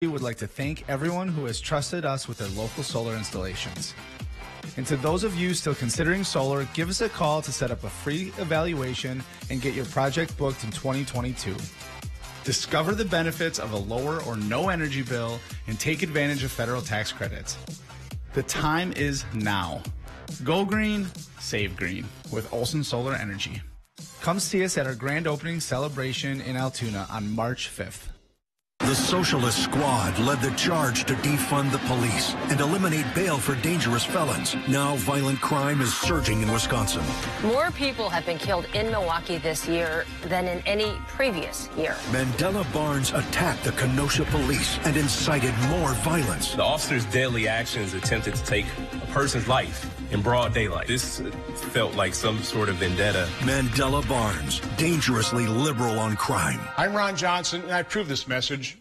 We would like to thank everyone who has trusted us with their local solar installations. And to those of you still considering solar, give us a call to set up a free evaluation and get your project booked in 2022. Discover the benefits of a lower or no energy bill and take advantage of federal tax credits. The time is now. Go green, save green with Olson Solar Energy. Come see us at our grand opening celebration in Altoona on March 5th. The Socialist Squad led the charge to defund the police and eliminate bail for dangerous felons. Now violent crime is surging in Wisconsin. More people have been killed in Milwaukee this year than in any previous year. Mandela Barnes attacked the Kenosha police and incited more violence. The officer's deadly actions attempted to take a person's life in broad daylight. This felt like some sort of vendetta. Mandela Barnes, dangerously liberal on crime. I'm Ron Johnson, and I approve this message.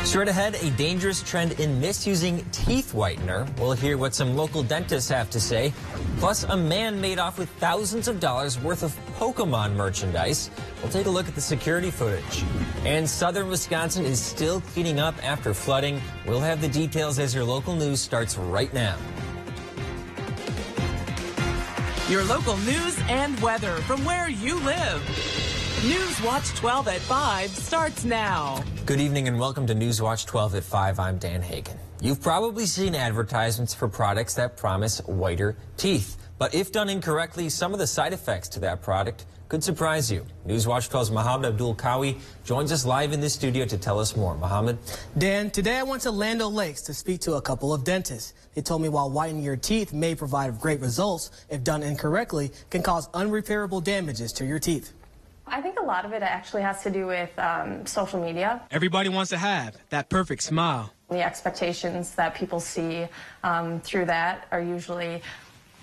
Straight ahead, a dangerous trend in misusing teeth whitener. We'll hear what some local dentists have to say. Plus, a man made off with thousands of dollars worth of Pokemon merchandise. We'll take a look at the security footage. And southern Wisconsin is still cleaning up after flooding. We'll have the details as your local news starts right now. Your local news and weather from where you live. News Watch 12 at 5 starts now. Good evening and welcome to News Watch 12 at 5. I'm Dan Hagan. You've probably seen advertisements for products that promise whiter teeth. But if done incorrectly, some of the side effects to that product could surprise you. News Watch 12's Mohammed Abdul Kawi joins us live in the studio to tell us more. Mohammed? Dan, today I went to Land O'Lakes to speak to a couple of dentists. They told me while whitening your teeth may provide great results, if done incorrectly, can cause unrepairable damages to your teeth. I think a lot of it actually has to do with social media. Everybody wants to have that perfect smile. The expectations that people see through that are usually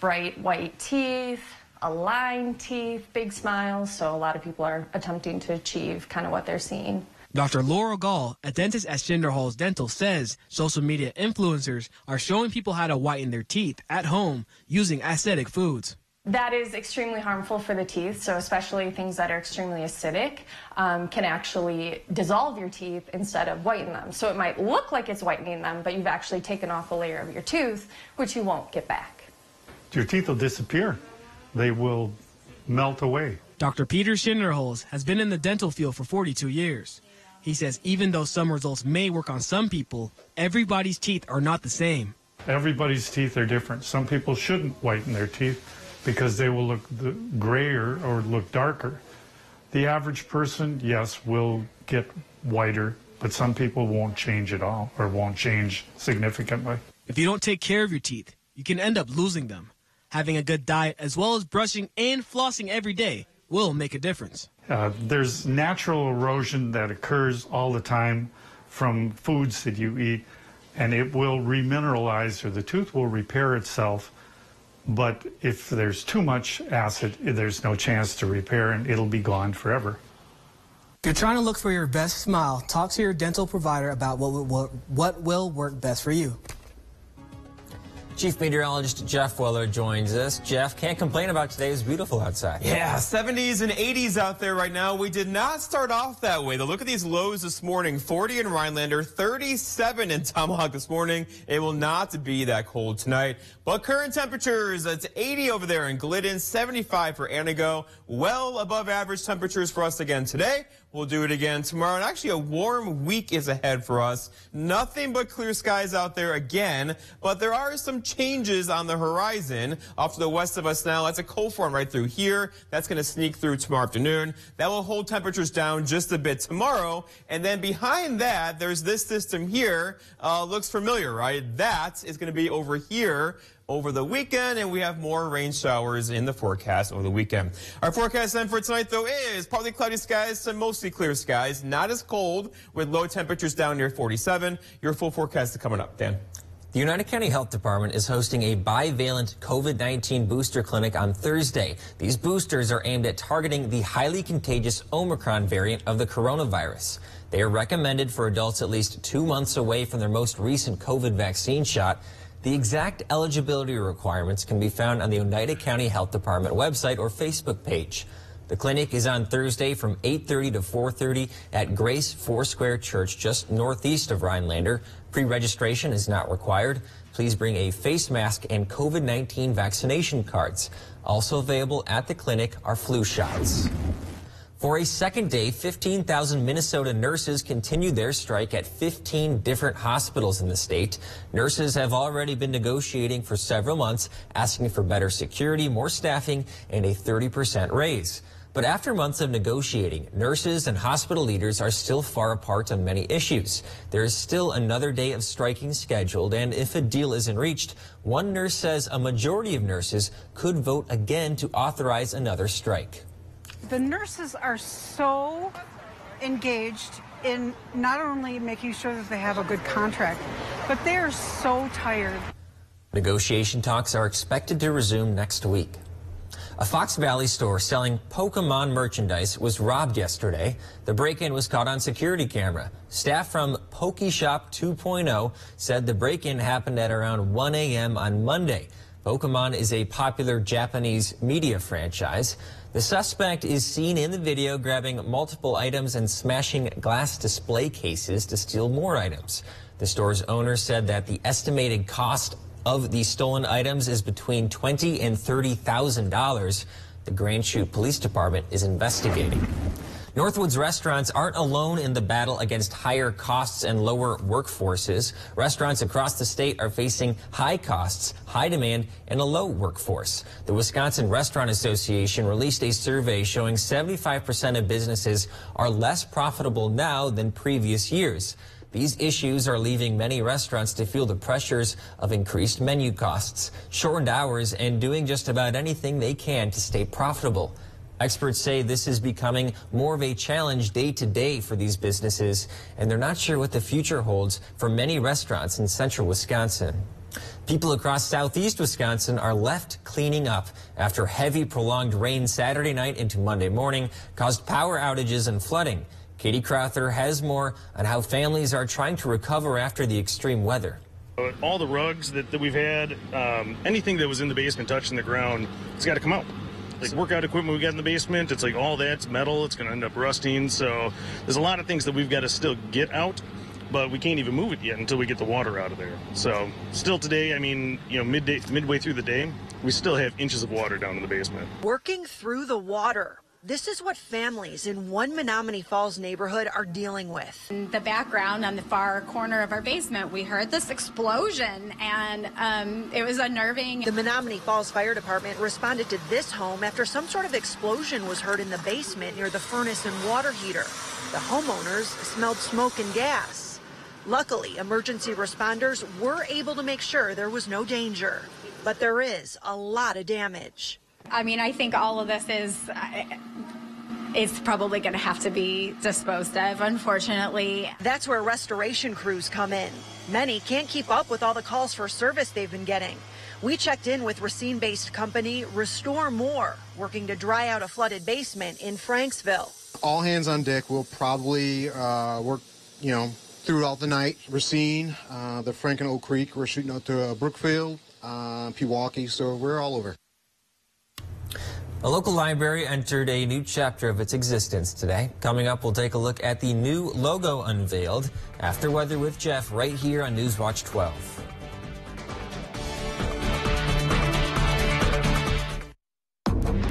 bright white teeth, aligned teeth, big smiles. So a lot of people are attempting to achieve kind of what they're seeing. Dr. Laura Gall, a dentist at Schneiderhal's Dental, says social media influencers are showing people how to whiten their teeth at home using acidic foods. That is extremely harmful for the teeth, so especially things that are extremely acidic can actually dissolve your teeth instead of whiten them. So it might look like it's whitening them, but you've actually taken off a layer of your tooth, which you won't get back. Your teeth will disappear. They will melt away. Dr. Peter Schneiderholz has been in the dental field for 42 years. He says even though some results may work on some people, everybody's teeth are not the same. Everybody's teeth are different. Some people shouldn't whiten their teeth because they will look grayer or look darker. The average person, yes, will get whiter, but some people won't change at all or won't change significantly. If you don't take care of your teeth, you can end up losing them. Having a good diet as well as brushing and flossing every day will make a difference. There's natural erosion that occurs all the time from foods that you eat, and it will remineralize, or the tooth will repair itself. But if there's too much acid, there's no chance to repair, and it'll be gone forever. If you're trying to look for your best smile, talk to your dental provider about what will work best for you. Chief Meteorologist Jeff Weller joins us. Jeff, can't complain about today. It's beautiful outside. Yeah, 70s and 80s out there right now. We did not start off that way. The look at these lows this morning, 40 in Rhinelander, 37 in Tomahawk this morning. It will not be that cold tonight. But current temperatures, it's 80 over there in Glidden, 75 for Antigo. Well above average temperatures for us again today. We'll do it again tomorrow. And actually, a warm week is ahead for us. Nothing but clear skies out there again. But there are some changes on the horizon off to the west of us now. That's a cold front right through here. That's going to sneak through tomorrow afternoon. That will hold temperatures down just a bit tomorrow. And then behind that, there's this system here. Looks familiar, right? That is going to be over here over the weekend, and we have more rain showers in the forecast over the weekend. Our forecast then for tonight, though, is partly cloudy skies to mostly clear skies. Not as cold, with low temperatures down near 47. Your full forecast is coming up. Dan. The United County Health Department is hosting a bivalent COVID-19 booster clinic on Thursday. These boosters are aimed at targeting the highly contagious Omicron variant of the coronavirus. They are recommended for adults at least 2 months away from their most recent COVID vaccine shot. The exact eligibility requirements can be found on the United County Health Department website or Facebook page. The clinic is on Thursday from 8:30 to 4:30 at Grace Foursquare Church, just northeast of Rhinelander. Pre-registration is not required. Please bring a face mask and COVID-19 vaccination cards. Also available at the clinic are flu shots. For a second day, 15,000 Minnesota nurses continued their strike at 15 different hospitals in the state. Nurses have already been negotiating for several months, asking for better security, more staffing, and a 30% raise. But after months of negotiating, nurses and hospital leaders are still far apart on many issues. There is still another day of striking scheduled, and if a deal isn't reached, one nurse says a majority of nurses could vote again to authorize another strike. The nurses are so engaged in not only making sure that they have a good contract, but they are so tired. Negotiation talks are expected to resume next week. A Fox Valley store selling Pokemon merchandise was robbed yesterday. The break-in was caught on security camera. Staff from PokeShop 2.0 said the break-in happened at around 1 a.m. on Monday. Pokemon is a popular Japanese media franchise. The suspect is seen in the video grabbing multiple items and smashing glass display cases to steal more items. The store's owner said that the estimated cost of the stolen items is between $20,000 and $30,000. The Grand Chute Police Department is investigating. Northwoods restaurants aren't alone in the battle against higher costs and lower workforces. Restaurants across the state are facing high costs, high demand, and a low workforce. The Wisconsin Restaurant Association released a survey showing 75% of businesses are less profitable now than previous years. These issues are leaving many restaurants to feel the pressures of increased menu costs, shortened hours, and doing just about anything they can to stay profitable. Experts say this is becoming more of a challenge day to day for these businesses, and they're not sure what the future holds for many restaurants in central Wisconsin. People across southeast Wisconsin are left cleaning up after heavy prolonged rain Saturday night into Monday morning caused power outages and flooding. Katie Crowther has more on how families are trying to recover after the extreme weather. All the rugs that we've had, anything that was in the basement touching the ground, it's got to come out. Like workout equipment we got in the basement, it's like all that's metal, it's going to end up rusting. So there's a lot of things that we've got to still get out, but we can't even move it yet until we get the water out of there. So still today, I mean, you know, midway through the day, we still have inches of water down in the basement. Working through the water. This is what families in one Menominee Falls neighborhood are dealing with. In the background on the far corner of our basement, we heard this explosion, and it was unnerving. The Menominee Falls Fire Department responded to this home after some sort of explosion was heard in the basement near the furnace and water heater. The homeowners smelled smoke and gas. Luckily, emergency responders were able to make sure there was no danger, but there is a lot of damage. I mean, I think all of this is probably going to have to be disposed of, unfortunately. That's where restoration crews come in. Many can't keep up with all the calls for service they've been getting. We checked in with Racine-based company Restore More, working to dry out a flooded basement in Franksville. All hands on deck. We'll probably work, throughout the night. Racine, the Frank and Oak Creek. We're shooting out to Brookfield, Pewaukee, so we're all over. A local library entered a new chapter of its existence today. Coming up, we'll take a look at the new logo unveiled. After Weather with Jeff, right here on Newswatch 12.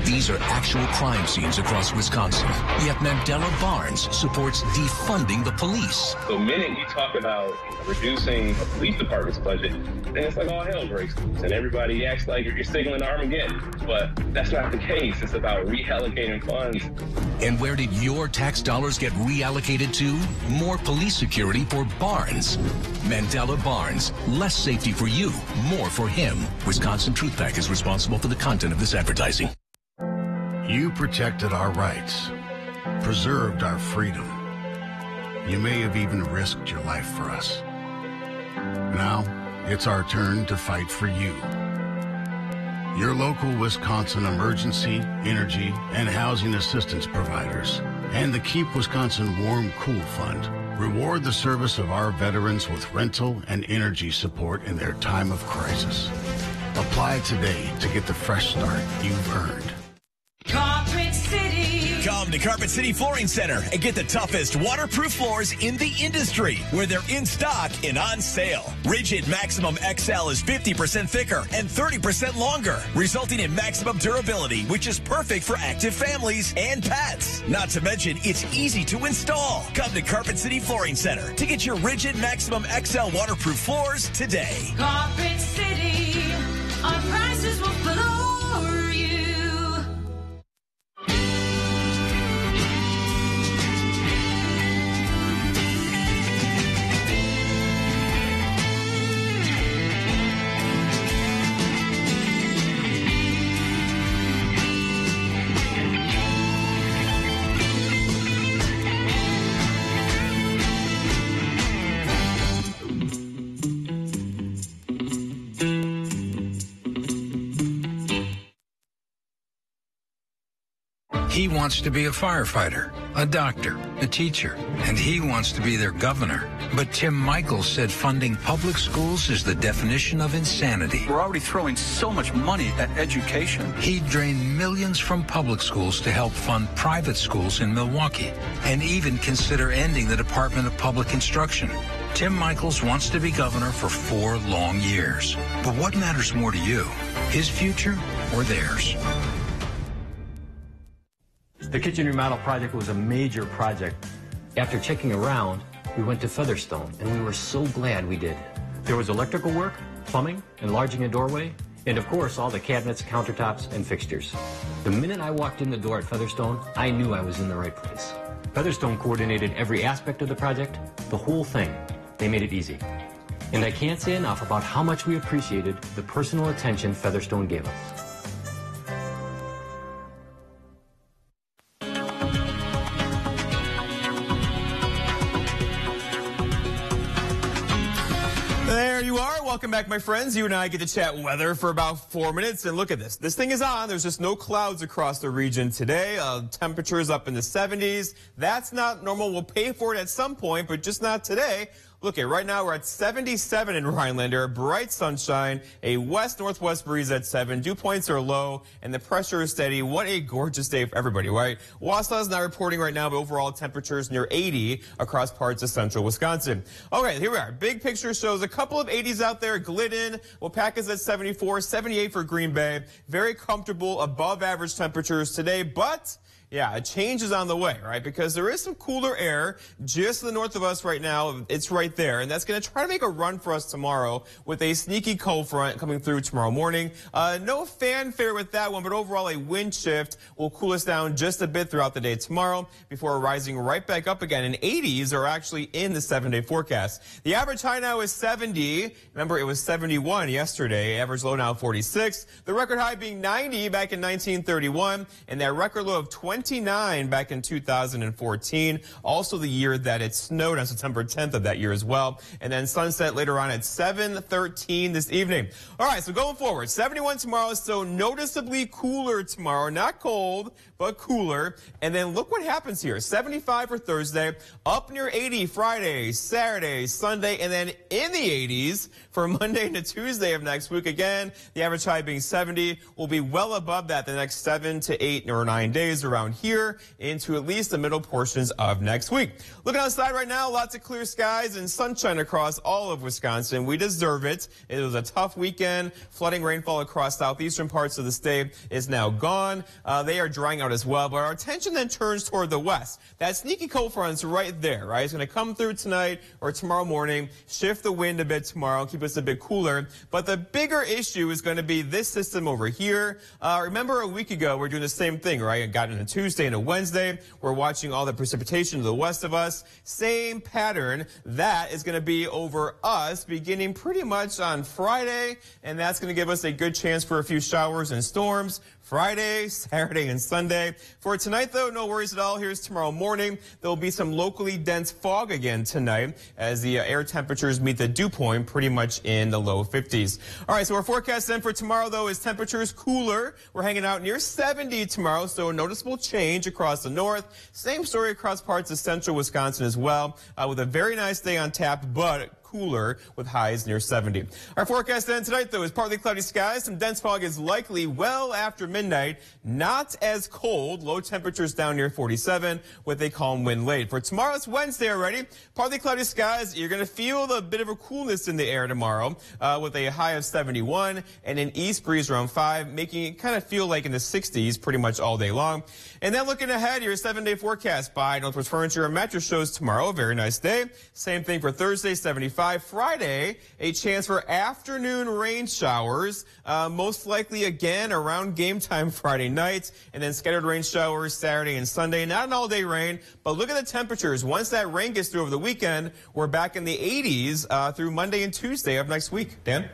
These are actual crime scenes across Wisconsin. Yet Mandela Barnes supports defunding the police. The minute you talk about reducing a police department's budget, then it's like all hell breaks loose, and everybody acts like you're signaling Armageddon. But that's not the case. It's about reallocating funds. And where did your tax dollars get reallocated to? More police security for Barnes. Mandela Barnes. Less safety for you, more for him. Wisconsin Truth Pack is responsible for the content of this advertising. You protected our rights, preserved our freedom. You may have even risked your life for us. Now, it's our turn to fight for you. Your local Wisconsin emergency, energy, and housing assistance providers, and the Keep Wisconsin Warm Cool Fund reward the service of our veterans with rental and energy support in their time of crisis. Apply today to get the fresh start you've earned. Concrete City. Come to Carpet City Flooring Center and get the toughest waterproof floors in the industry, where they're in stock and on sale. Rigid Maximum XL is 50% thicker and 30% longer, resulting in maximum durability, which is perfect for active families and pets. Not to mention, it's easy to install. Come to Carpet City Flooring Center to get your Rigid Maximum XL waterproof floors today. Carpet City, our prices will floor you. He wants to be a firefighter, a doctor, a teacher, and he wants to be their governor. But Tim Michaels said funding public schools is the definition of insanity. We're already throwing so much money at education. He drained millions from public schools to help fund private schools in Milwaukee, and even consider ending the Department of Public Instruction. Tim Michaels wants to be governor for 4 long years. But what matters more to you, his future or theirs? The kitchen remodel project was a major project. After checking around, we went to Featherstone, and we were so glad we did. There was electrical work, plumbing, enlarging a doorway, and of course all the cabinets, countertops, and fixtures. The minute I walked in the door at Featherstone, I knew I was in the right place. Featherstone coordinated every aspect of the project, the whole thing. They made it easy. And I can't say enough about how much we appreciated the personal attention Featherstone gave us. There you are. Welcome back, my friends. You and I get to chat weather for about 4 minutes. And look at this. This thing is on. There's just no clouds across the region today. Temperatures up in the 70s. That's not normal. We'll pay for it at some point, but just not today. Look at right now we're at 77 in Rhinelander, bright sunshine, a west-northwest breeze at 7, dew points are low, and the pressure is steady. What a gorgeous day for everybody, right? Wausau's not reporting right now, but overall temperatures near 80 across parts of central Wisconsin. Okay, here we are. Big picture shows a couple of 80s out there. Glidden, Waupaca's at 74, 78 for Green Bay. Very comfortable, above average temperatures today, but yeah, a change is on the way, right? Because there is some cooler air just to the north of us right now. It's right there, and that's going to try to make a run for us tomorrow with a sneaky cold front coming through tomorrow morning. No fanfare with that one, but overall a wind shift will cool us down just a bit throughout the day tomorrow before rising right back up again. And 80s are actually in the 7-day forecast. The average high now is 70. Remember, it was 71 yesterday. Average low now 46. The record high being 90 back in 1931, and that record low of 29 back in 2014, also the year that it snowed on September 10th of that year as well. And then sunset later on at 7:13 this evening. All right, so going forward, 71 tomorrow, so noticeably cooler tomorrow. Not cold, but cooler. And then look what happens here. 75 for Thursday, up near 80 Friday, Saturday, Sunday, and then in the 80s for Monday to Tuesday of next week. Again, the average high being 70 will be well above that the next 7 to 8 or 9 days around here into at least the middle portions of next week. Looking outside right now, lots of clear skies and sunshine across all of Wisconsin. We deserve it. It was a tough weekend. Flooding rainfall across southeastern parts of the state is now gone. They are drying out as well, but our attention then turns toward the west. That sneaky cold front's right there, right? It's going to come through tonight or tomorrow morning, shift the wind a bit tomorrow, keep us a bit cooler. But the bigger issue is going to be this system over here. Remember a week ago, we're doing the same thing, right? It got into Tuesday and a Wednesday. We're watching all the precipitation to the west of us. Same pattern. That is going to be over us beginning pretty much on Friday, and that's going to give us a good chance for a few showers and storms Friday, Saturday, and Sunday. For tonight, though, no worries at all. Here's tomorrow morning. There'll be some locally dense fog again tonight as the air temperatures meet the dew point pretty much in the low 50s. All right, so our forecast then for tomorrow, though, is temperatures cooler. We're hanging out near 70 tomorrow, so a noticeable change across the north. Same story across parts of central Wisconsin as well, with a very nice day on tap, but cooler with highs near 70. Our forecast then tonight, though, is partly cloudy skies. Some dense fog is likely well after midnight. Not as cold. Low temperatures down near 47 with a calm wind late. For tomorrow, it's Wednesday already. Partly cloudy skies. You're going to feel a bit of a coolness in the air tomorrow with a high of 71 and an east breeze around 5, making it kind of feel like in the 60s pretty much all day long. And then looking ahead, your 7-day forecast by Northwest Furniture and Mattress shows tomorrow a very nice day. Same thing for Thursday, 75. Friday, a chance for afternoon rain showers, most likely again around game time Friday night, and then scattered rain showers Saturday and Sunday. Not an all-day rain, but look at the temperatures. Once that rain gets through over the weekend, we're back in the 80s through Monday and Tuesday of next week. Dan?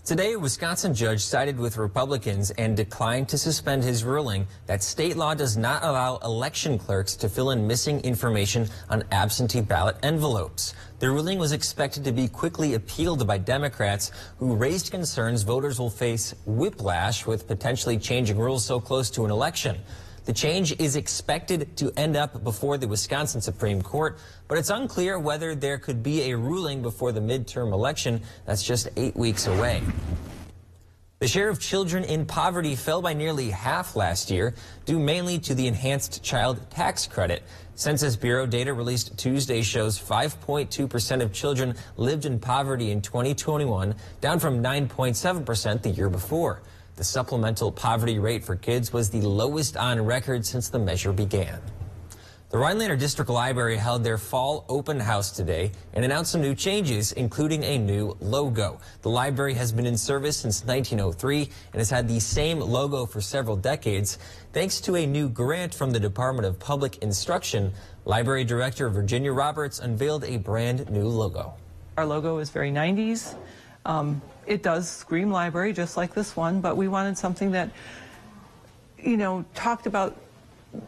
Today, a Wisconsin judge sided with Republicans and declined to suspend his ruling that state law does not allow election clerks to fill in missing information on absentee ballot envelopes. The ruling was expected to be quickly appealed by Democrats who raised concerns voters will face whiplash with potentially changing rules so close to an election. The change is expected to end up before the Wisconsin Supreme Court, but it's unclear whether there could be a ruling before the midterm election that's just 8 weeks away. The share of children in poverty fell by nearly half last year, due mainly to the enhanced child tax credit. Census Bureau data released Tuesday shows 5.2% of children lived in poverty in 2021, down from 9.7% the year before. The supplemental poverty rate for kids was the lowest on record since the measure began. The Rhinelander District Library held their fall open house today and announced some new changes, including a new logo. The library has been in service since 1903 and has had the same logo for several decades. Thanks to a new grant from the Department of Public Instruction, Library Director Virginia Roberts unveiled a brand new logo. Our logo is very 90s. It does scream library, just like this one, but we wanted something that, you know, talked about,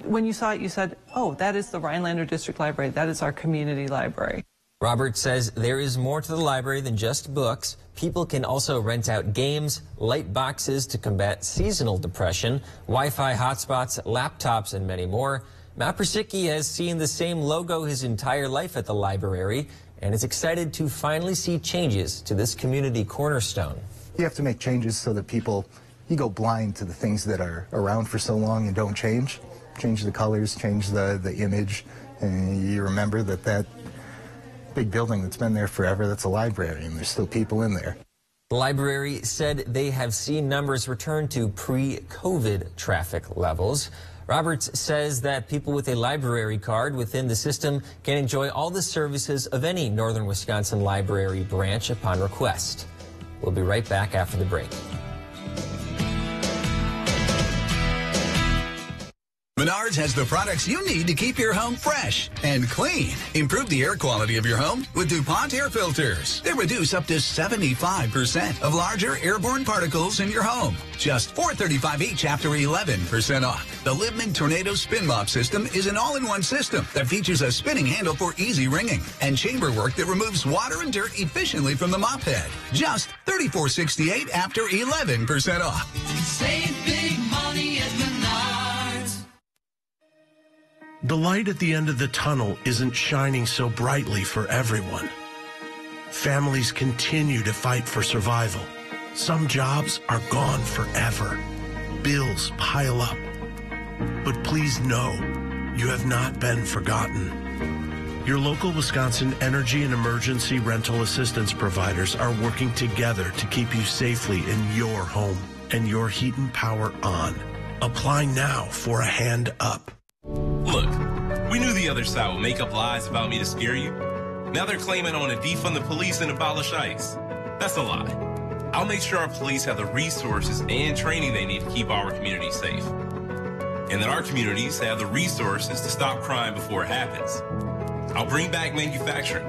when you saw it, you said, oh, that is the Rhinelander District Library. That is our community library. Roberts says there is more to the library than just books. People can also rent out games, light boxes to combat seasonal depression, Wi-Fi hotspots, laptops, and many more. Matt Persicki has seen the same logo his entire life at the library and is excited to finally see changes to this community cornerstone. You have to make changes so that you go blind to the things that are around for so long and don't change. Change the colors, change the image, and you remember that big building that's been there forever, that's a library, and there's still people in there. The library said they have seen numbers return to pre-COVID traffic levels. Roberts says that people with a library card within the system can enjoy all the services of any Northern Wisconsin library branch upon request. We'll be right back after the break. Menards has the products you need to keep your home fresh and clean. Improve the air quality of your home with Dupont Air Filters. They reduce up to 75% of larger airborne particles in your home. Just $4.35 each after 11% off. The Libman Tornado Spin Mop System is an all-in-one system that features a spinning handle for easy wringing and chamber work that removes water and dirt efficiently from the mop head. Just $34.68 after 11% off. Save big money at Menards. The light at the end of the tunnel isn't shining so brightly for everyone. Families continue to fight for survival. Some jobs are gone forever. Bills pile up. But please know, you have not been forgotten. Your local Wisconsin energy and emergency rental assistance providers are working together to keep you safely in your home and your heat and power on. Apply now for a hand up. Look, we knew the other side would make up lies about me to scare you. Now they're claiming I want to defund the police and abolish ICE. That's a lie. I'll make sure our police have the resources and training they need to keep our community safe. And that our communities have the resources to stop crime before it happens. I'll bring back manufacturing.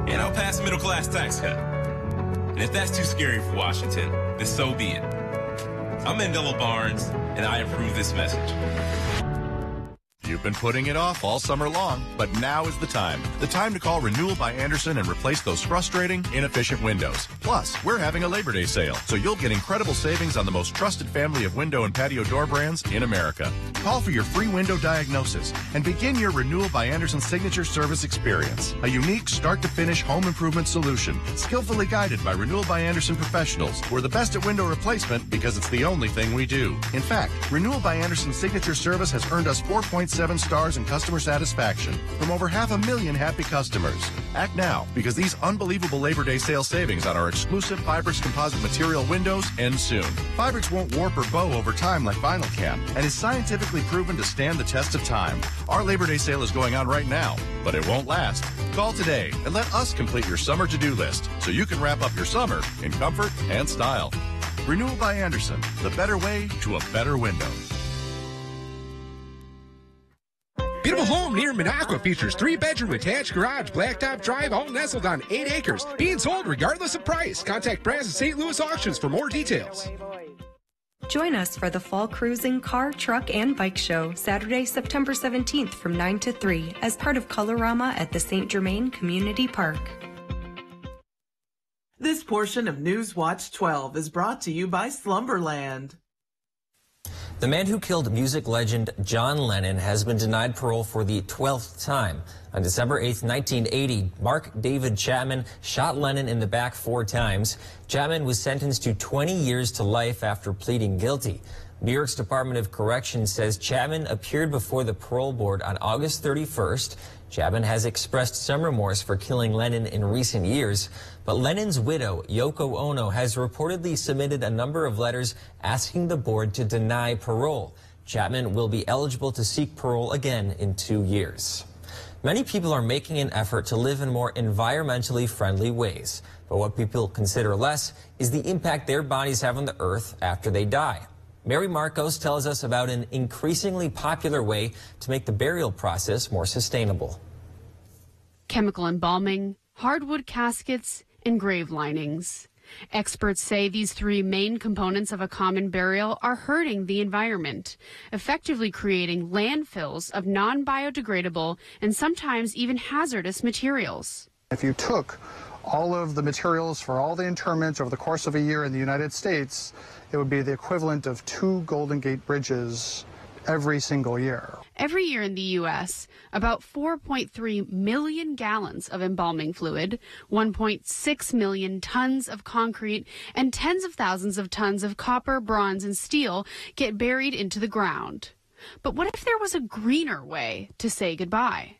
And I'll pass a middle-class tax cut. And if that's too scary for Washington, then so be it. I'm Mandela Barnes, and I approve this message. You've been putting it off all summer long, but now is the time. The time to call Renewal by Anderson and replace those frustrating, inefficient windows. Plus, we're having a Labor Day sale, so you'll get incredible savings on the most trusted family of window and patio door brands in America. Call for your free window diagnosis and begin your Renewal by Anderson signature service experience. A unique start-to-finish home improvement solution, skillfully guided by Renewal by Anderson professionals. We're the best at window replacement because it's the only thing we do. In fact, Renewal by Anderson signature service has earned us 4.7 stars in customer satisfaction from over 500,000 happy customers. Act now, because these unbelievable Labor Day sale savings on our exclusive Fibrix composite material windows end soon. Fibrix won't warp or bow over time like vinyl can and is scientifically proven to stand the test of time. Our Labor Day sale is going on right now, but it won't last. Call today and let us complete your summer to-do list so you can wrap up your summer in comfort and style. Renewal by Anderson, the better way to a better window. Beautiful home near Minocqua features 3-bedroom attached garage, blacktop drive, all nestled on 8 acres. Being sold regardless of price. Contact Brass at St. Louis Auctions for more details. Join us for the Fall Cruising Car, Truck, and Bike Show, Saturday, September 17th from 9 to 3 as part of Colorama at the St. Germain Community Park. This portion of News Watch 12 is brought to you by Slumberland. The man who killed music legend John Lennon has been denied parole for the 12th time. On December 8, 1980, Mark David Chapman shot Lennon in the back 4 times. Chapman was sentenced to 20 years to life after pleading guilty. New York's Department of Corrections says Chapman appeared before the parole board on August 31st. Chapman has expressed some remorse for killing Lennon in recent years, but Lennon's widow, Yoko Ono, has reportedly submitted a number of letters asking the board to deny parole. Chapman will be eligible to seek parole again in 2 years. Many people are making an effort to live in more environmentally friendly ways, but what people consider less is the impact their bodies have on the earth after they die. Mary Marcos tells us about an increasingly popular way to make the burial process more sustainable. Chemical embalming, hardwood caskets, and grave linings. Experts say these 3 main components of a common burial are hurting the environment, effectively creating landfills of non-biodegradable and sometimes even hazardous materials. If you took all of the materials for all the interments over the course of a year in the United States, it would be the equivalent of 2 Golden Gate Bridges every single year. Every year in the U.S., about 4.3 million gallons of embalming fluid, 1.6 million tons of concrete, and tens of thousands of tons of copper, bronze, and steel get buried into the ground. But what if there was a greener way to say goodbye?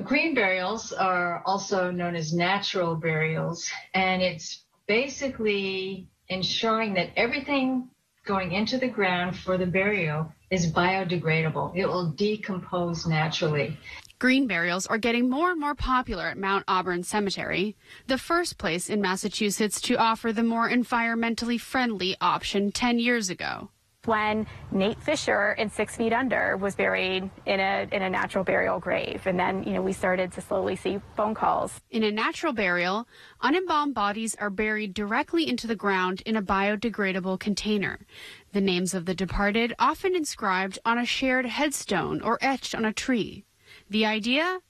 Green burials are also known as natural burials, and it's basically ensuring that everything going into the ground for the burial is biodegradable. It will decompose naturally. Green burials are getting more and more popular at Mount Auburn Cemetery, the first place in Massachusetts to offer the more environmentally friendly option 10 years ago. When Nate Fisher in 6 Feet Under was buried in a natural burial grave. And then, we started to slowly see phone calls. In a natural burial, unembalmed bodies are buried directly into the ground in a biodegradable container. The names of the departed often inscribed on a shared headstone or etched on a tree. The idea?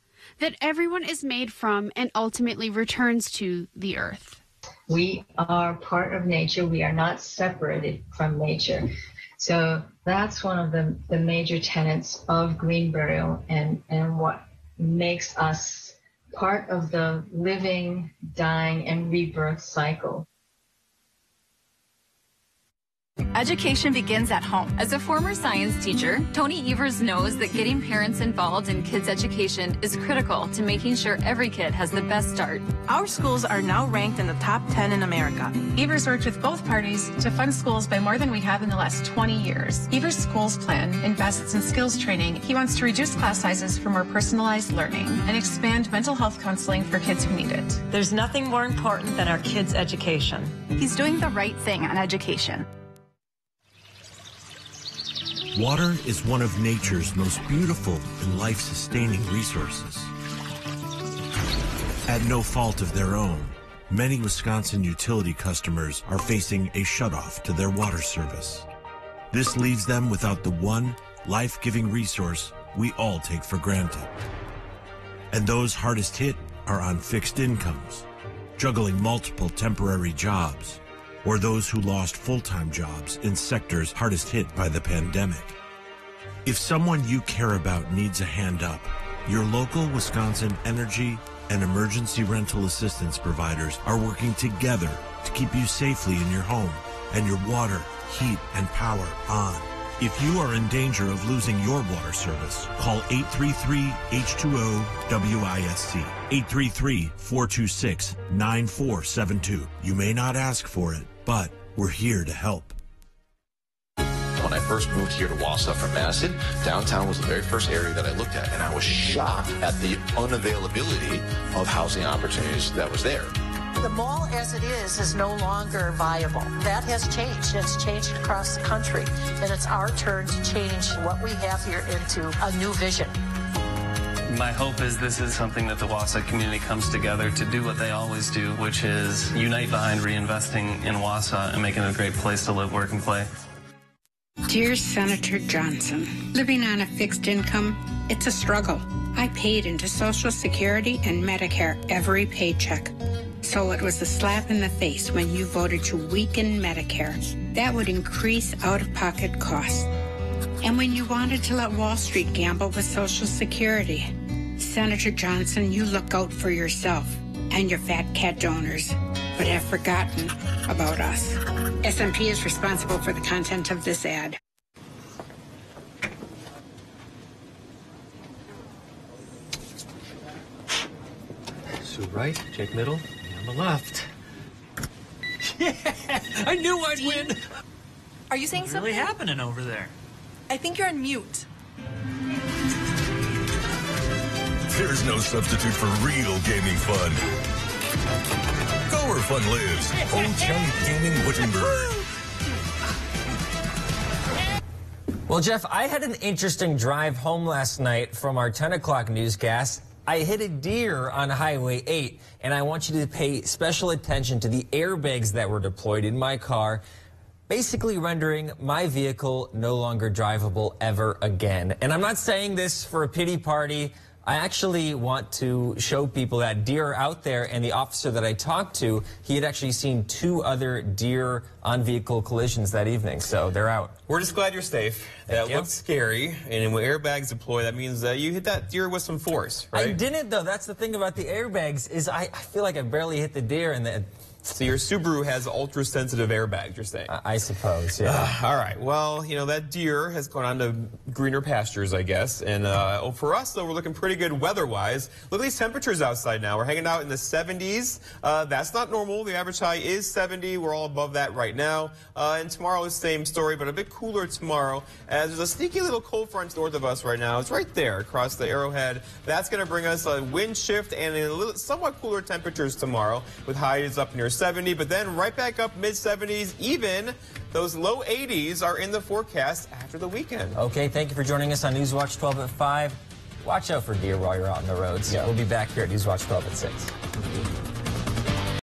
That everyone is made from and ultimately returns to the earth. We are part of nature. We are not separated from nature. So that's one of the major tenets of green burial and what makes us part of the living, dying, and rebirth cycle. Education begins at home. As a former science teacher, Tony Evers knows that getting parents involved in kids' education is critical to making sure every kid has the best start. Our schools are now ranked in the top 10 in America. Evers worked with both parties to fund schools by more than we have in the last 20 years. Evers' schools plan invests in skills training. He wants to reduce class sizes for more personalized learning and expand mental health counseling for kids who need it. There's nothing more important than our kids' education. He's doing the right thing on education. Water is one of nature's most beautiful and life-sustaining resources. At no fault of their own, many Wisconsin utility customers are facing a shutoff to their water service. This leaves them without the one life-giving resource we all take for granted. And those hardest hit are on fixed incomes, juggling multiple temporary jobs, or those who lost full-time jobs in sectors hardest hit by the pandemic. If someone you care about needs a hand up, your local Wisconsin energy and emergency rental assistance providers are working together to keep you safely in your home and your water, heat, and power on. If you are in danger of losing your water service, call 833-H2O-WISC, 833-426-9472. You may not ask for it, but we're here to help. When I first moved here to Wausau from Madison, downtown was the very first area that I looked at, and I was shocked at the unavailability of housing opportunities that was there. The mall as it is no longer viable. That has changed. It's changed across the country, and it's our turn to change what we have here into a new vision. My hope is this is something that the Wausau community comes together to do what they always do, which is unite behind reinvesting in Wausau and making it a great place to live, work, and play. Dear Senator Johnson, living on a fixed income, it's a struggle. I paid into Social Security and Medicare every paycheck. So it was a slap in the face when you voted to weaken Medicare. That would increase out-of-pocket costs. And when you wanted to let Wall Street gamble with Social Security. Senator Johnson, you look out for yourself and your fat cat donors, but have forgotten about us. SMP is responsible for the content of this ad. Sue right, Jake middle, me on the left. Yeah, I knew I'd win. Are you saying What's something? really happening over there? I think you're on mute. There's no substitute for real gaming fun. Go where fun lives. Old Chum Gaming Wittenberg. Well, Jeff, I had an interesting drive home last night from our 10 o'clock newscast. I hit a deer on Highway 8, and I want you to pay special attention to the airbags that were deployed in my car, basically rendering my vehicle no longer drivable ever again. And I'm not saying this for a pity party. I actually want to show people that deer are out there, and the officer that I talked to, he had actually seen 2 other deer on-vehicle collisions that evening, so they're out. We're just glad you're safe. That looks scary, and when airbags deploy, that means that you hit that deer with some force, right? I didn't, though. That's the thing about the airbags, is I feel like I barely hit the deer, and then... So your Subaru has ultra-sensitive airbags, you're saying? I suppose, yeah. All right. Well, you know, that deer has gone on to greener pastures, I guess. And for us, though, we're looking pretty good weather-wise. Look at these temperatures outside now. We're hanging out in the 70s. That's not normal. The average high is 70. We're all above that right now. And tomorrow is the same story, but a bit cooler tomorrow. As there's a sneaky little cold front north of us right now. It's right there across the arrowhead. That's going to bring us a wind shift and a little, somewhat cooler temperatures tomorrow, with highs up near 70, but then right back up mid-70s. Even those low 80s are in the forecast after the weekend. Okay, thank you for joining us on Newswatch 12 at 5. Watch out for deer while you're out on the roads. Yeah. We'll be back here at Newswatch 12 at 6.